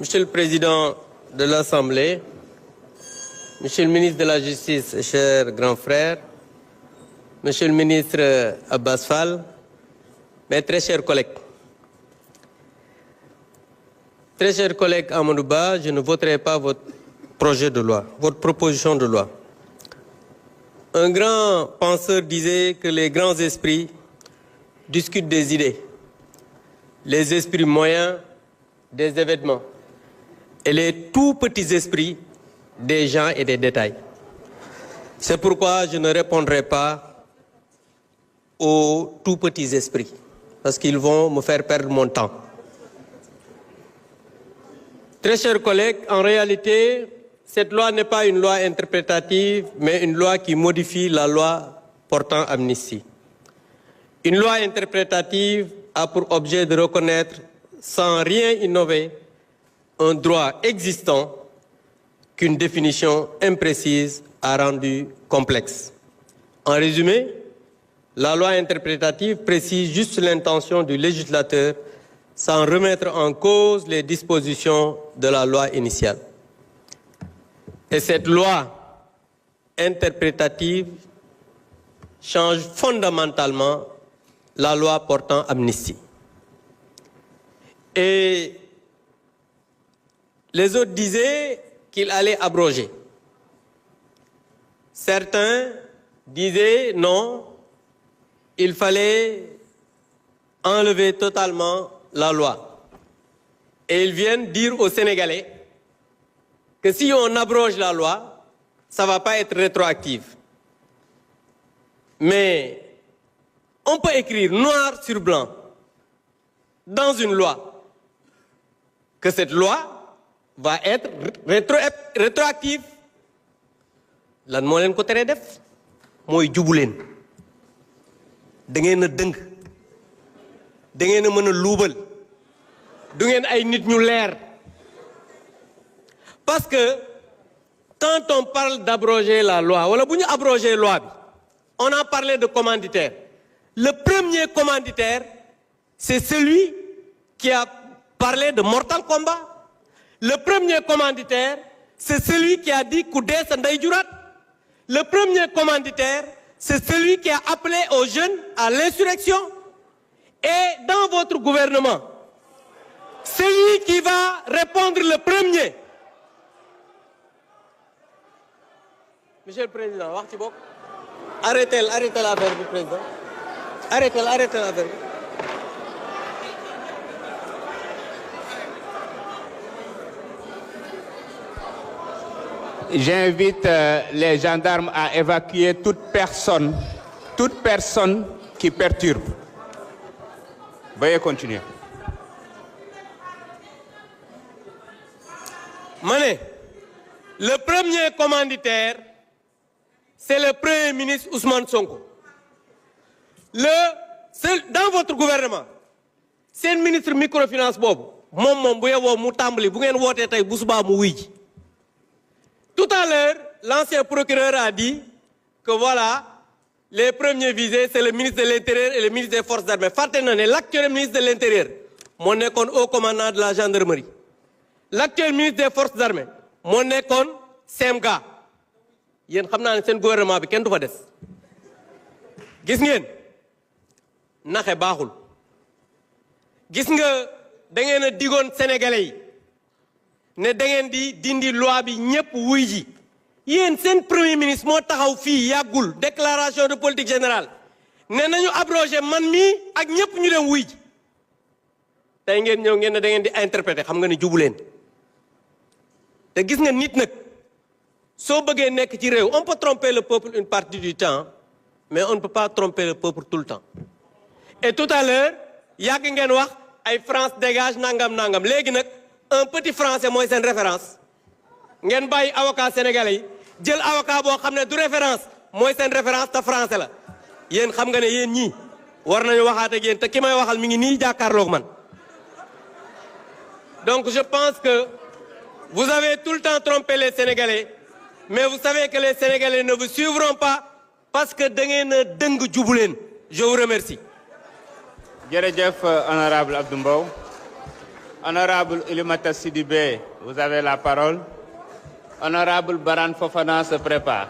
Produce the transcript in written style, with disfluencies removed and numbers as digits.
Monsieur le Président de l'Assemblée, Monsieur le ministre de la Justice, cher grand frère, Monsieur le ministre Abbas Fall, mes très chers collègues. Très chers collègues Amadouba, je ne voterai pas votre projet de loi, votre proposition de loi. Un grand penseur disait que les grands esprits discutent des idées, les esprits moyens des événements et les tout petits esprits des gens et des détails. C'est pourquoi je ne répondrai pas aux tout petits esprits, parce qu'ils vont me faire perdre mon temps. Très chers collègues, en réalité, cette loi n'est pas une loi interprétative, mais une loi qui modifie la loi portant amnistie. Une loi interprétative a pour objet de reconnaître, sans rien innover, un droit existant qu'une définition imprécise a rendu complexe. En résumé, la loi interprétative précise juste l'intention du législateur sans remettre en cause les dispositions de la loi initiale. Et cette loi interprétative change fondamentalement la loi portant amnistie. Et les autres disaient qu'il allait abroger. Certains disaient non, il fallait enlever totalement la loi. Et ils viennent dire aux Sénégalais que si on abroge la loi, ça ne va pas être rétroactif. Mais on peut écrire noir sur blanc dans une loi que cette loi va être rétroactive. Lan moo leen ko teree def mooy jubu leen da ngeen a dëng da ngeen a mën a luubal du ngeen ay nit ñu leer. Parce que quand on parle d'abroger la loi wala bu ñu abroger loi bi on a parlé de commanditaire. Le premier commanditaire c'est celui qui a parlé de Mortal Kombat. Le premier commanditaire, c'est celui qui a dit Koudé Sanday Djurat. Le premier commanditaire, c'est celui qui a appelé aux jeunes à l'insurrection. Et dans votre gouvernement, celui qui va répondre le premier. Monsieur le Président, arrêtez l'affaire du Président. Arrêtez l'affaire. J'invite les gendarmes à évacuer toute personne qui perturbe. Veuillez continuer. Mané, le premier commanditaire, c'est le Premier ministre Ousmane Sonko. Dans votre gouvernement, c'est le ministre microfinance Bob. Tout à l'heure, l'ancien procureur a dit que voilà, les premiers visés, c'est le ministre de l'Intérieur et le ministre des Forces armées. Fatena, l'actuel ministre de l'Intérieur, mon école haut commandant de la gendarmerie. L'actuel ministre des Forces armées, mon école Semga. Yen xamna ne sen gouvernement bi ken du fa dess. Gis ngeen naxé baxul. Gis nga da ngeen a digoon sénégalais yi ne da ngeen di dindi loi bi ñepp wuy ji yeen sen premier ministre mo taxaw fi yagul déclaration de politique générale ne nañu abroger man mi ak ñepp ñu dem wuy ji tay ngeen ñew ngeen ne da ngeen di interpréter xam nga ni jubu leen te gis nga nit nak so bëggee nek ci réew on peut tromper le peuple une partie du temps mais on ne peut pas tromper le peuple tout le temps. Et tout à l'heure yag ngeen wax ay France dégage nangam légui nak un petit français moy sen référence ngeen bayyi avocat sénégalais jël avocat bo xamné du référence moy sen référence ta français la yeen xam nga né yeen ñi war nañu waxat ak yeen te kimay waxal mi ngi ni jakarlok man. Donc je pense que vous avez tout le temps trompé les Sénégalais mais vous savez que les Sénégalais ne vous suivront pas parce que da ngeen a dëng jubu leen. Je vous remercie. Jërëjëf honorable Abdou Mbow. Honorable Oulimata Sidibé, vous avez la parole. Honorable Baran Fofana se prépare.